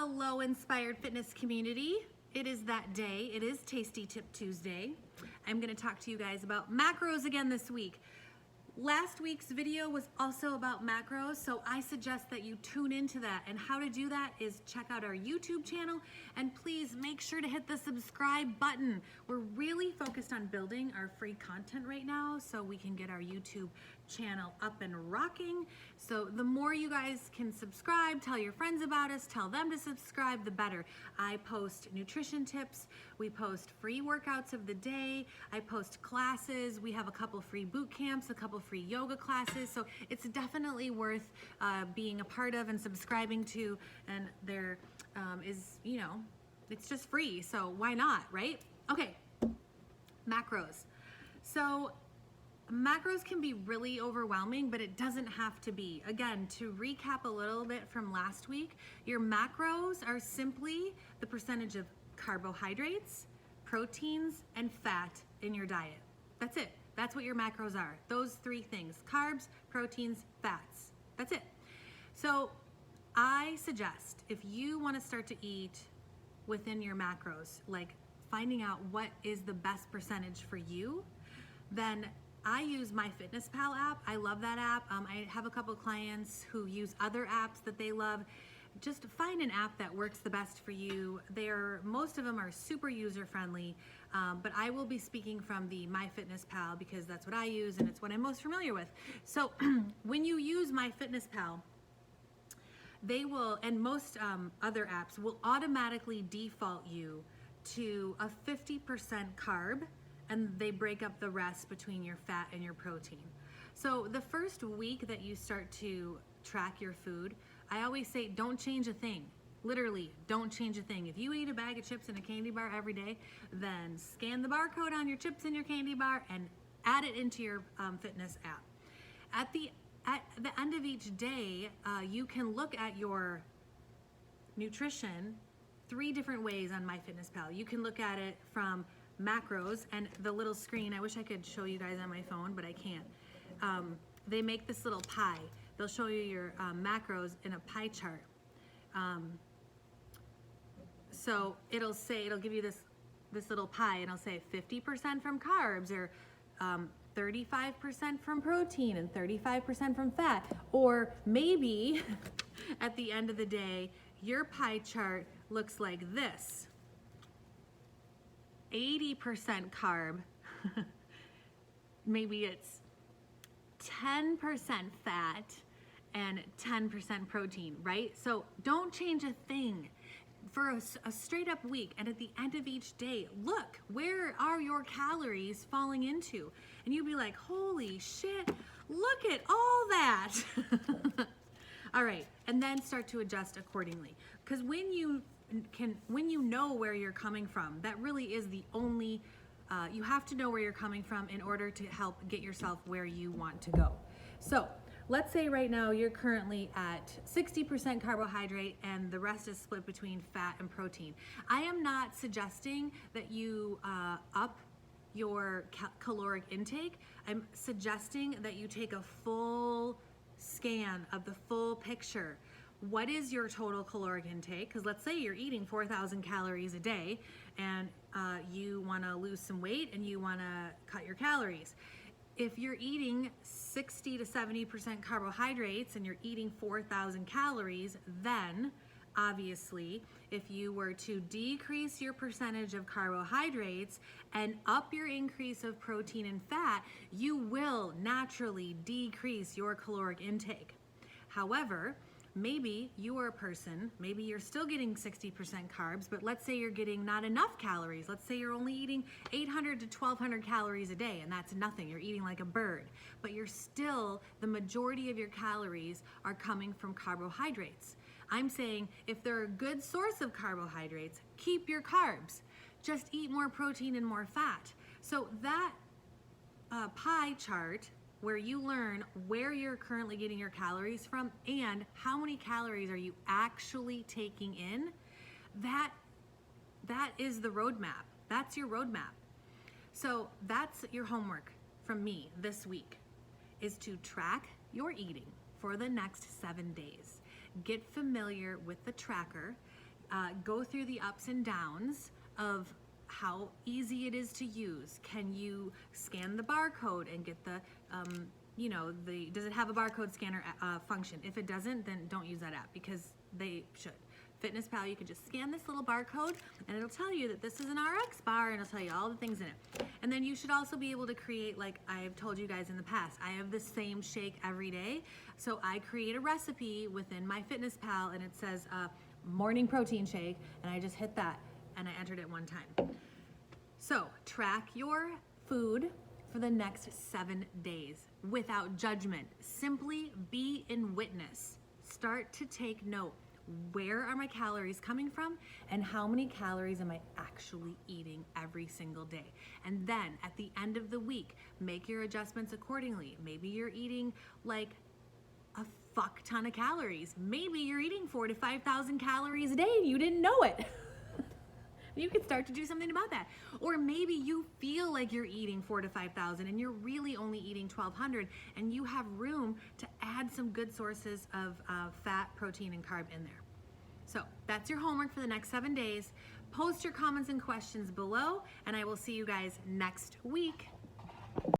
Hello, Inspired Fitness community. It is that day. It is Tasty Tip Tuesday. I'm going to talk to you guys about macros again this week. Last week's video was also about macros, so I suggest that you tune into that. And how to do that is check out our YouTube channel, and please make sure to hit the subscribe button. We're really focused on building our free content right now so we can get our YouTube channel up and rocking. So the more you guys can subscribe, tell your friends about us, tell them to subscribe, the better. I post nutrition tips, we post free workouts of the day, I post classes, we have a couple free boot camps, a couple free yoga classes, so it's definitely worth being a part of and subscribing to, and there is, you know, it's just free, so why not, right? Okay, macros. So macros can be really overwhelming, but it doesn't have to be. Again, to recap a little bit from last week, your macros are simply the percentage of carbohydrates, proteins, and fat in your diet. That's it. That's what your macros are. Those three things: carbs, proteins, fats. That's it. So I suggest, if you want to start to eat within your macros, like finding out what is the best percentage for you, then I use MyFitnessPal app. I love that app. I have a couple clients who use other apps that they love. Just find an app that works the best for you. Most of them are super user friendly, but I will be speaking from the MyFitnessPal because that's what I use and it's what I'm most familiar with. So when you use MyFitnessPal, they will, and most other apps will automatically default you to a 50% carb, and they break up the rest between your fat and your protein. So the first week that you start to track your food, I always say don't change a thing. Literally, don't change a thing. If you eat a bag of chips and a candy bar every day, then scan the barcode on your chips and your candy bar and add it into your fitness app. At the end of each day, you can look at your nutrition 3 different ways on MyFitnessPal. You can look at it from macros and the little screen. I wish I could show you guys on my phone, but I can't. They make this little pie. They'll show you your macros in a pie chart. So it'll give you this little pie, and it'll say 50% from carbs, or 35% from protein and 35% from fat. Or maybe at the end of the day, your pie chart looks like this: 80% carb, maybe it's 10% fat and 10% protein, right? So don't change a thing for a straight up week, and at the end of each day, look, where are your calories falling into? And you'll be like, holy shit, look at all that. All right, and then start to adjust accordingly. Because when you know where you're coming from, that really is the only, you have to know where you're coming from in order to help get yourself where you want to go. So let's say right now you're currently at 60% carbohydrate and the rest is split between fat and protein. I am not suggesting that you up your caloric intake. I'm suggesting that you take a full scan of the full picture. What is your total caloric intake? Because let's say you're eating 4,000 calories a day and you want to lose some weight and you want to cut your calories. If you're eating 60 to 70% carbohydrates and you're eating 4,000 calories, then obviously if you were to decrease your percentage of carbohydrates and up your increase of protein and fat, you will naturally decrease your caloric intake. However, maybe you are a person, maybe you're still getting 60% carbs, but let's say you're getting not enough calories. Let's say you're only eating 800 to 1,200 calories a day, and that's nothing. You're eating like a bird, but you're still, the majority of your calories are coming from carbohydrates. I'm saying if they're a good source of carbohydrates, keep your carbs. Just eat more protein and more fat. So that pie chart where you learn where you're currently getting your calories from and how many calories are you actually taking in, that is the roadmap. That's your roadmap. So that's your homework from me this week, is to track your eating for the next 7 days. Get familiar with the tracker. go through the ups and downs of how easy it is to use. Can you scan the barcode and get the, does it have a barcode scanner function? If it doesn't, then don't use that app because they should. FitnessPal, you can just scan this little barcode and it'll tell you that this is an RX bar and it'll tell you all the things in it. And then you should also be able to create, like I've told you guys in the past, I have the same shake every day. So I create a recipe within my FitnessPal and it says morning protein shake, and I just hit that and I entered it one time. So track your food for the next 7 days without judgment. Simply be in witness. Start to take note. Where are my calories coming from and how many calories am I actually eating every single day? And then at the end of the week, make your adjustments accordingly. Maybe you're eating like a fuck ton of calories. Maybe you're eating 4,000 to 5,000 calories a day and you didn't know it. You could start to do something about that. Or maybe you feel like you're eating 4,000 to 5,000 and you're really only eating 1,200 and you have room to add some good sources of fat, protein, and carb in there. So that's your homework for the next 7 days. Post your comments and questions below and I will see you guys next week.